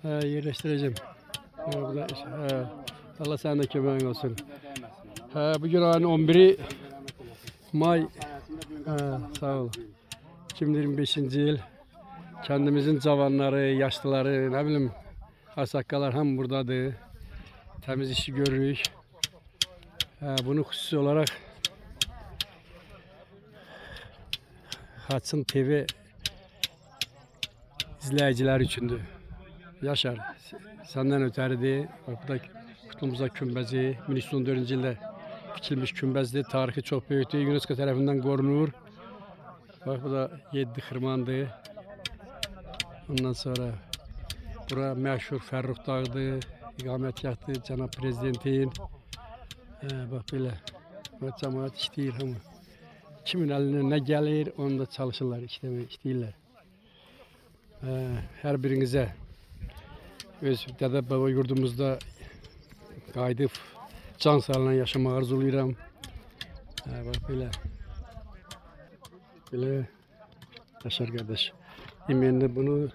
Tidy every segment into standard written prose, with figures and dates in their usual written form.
Yerleştireceğim. Allah sen de kömeğin olsun. Bugün ayın 11'i May. Sağ ol. 2025. yıl. Kendimizin cavanları, yaşlıları, ne bileyim, asakkalar hem buradadır. Temiz işi görürük. Bunu hususi olarak Haçın TV izleyiciler üçündür. Yaşar, senden ötəridir. Bak, bu da Kutlumuza kümbezi, 1914. yılda dikilmiş kümbezdir. Tarihi çok büyüktür. UNESCO tarafından korunur. Bak, bu da 7 xırmandır. Ondan sonra bura meşhur Ferruh Dağı'dır. İqamətgahdır Cənab Prezidentin. Bak böyle. Bak, cemaat işləyir hamı. Kimin eline ne gelir onu da çalışırlar, işləyirlər. Her birinize öz dede baba yurdumuzda qayıdıb can sağlığına yaşamaq arzulayıram. Bak böyle. Böyle Yaşar kardeş. Yemeğinde bunu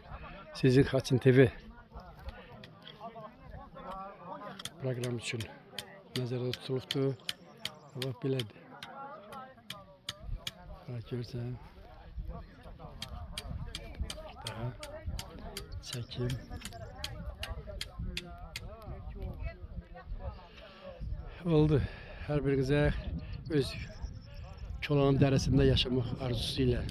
sizin Haçın TV program için nazarda tutulubdu. Bak belədir. Bak görsən. Daha çekim. Oldu. Her birinize öz Çolanın deresinde yaşamak arzusuyla.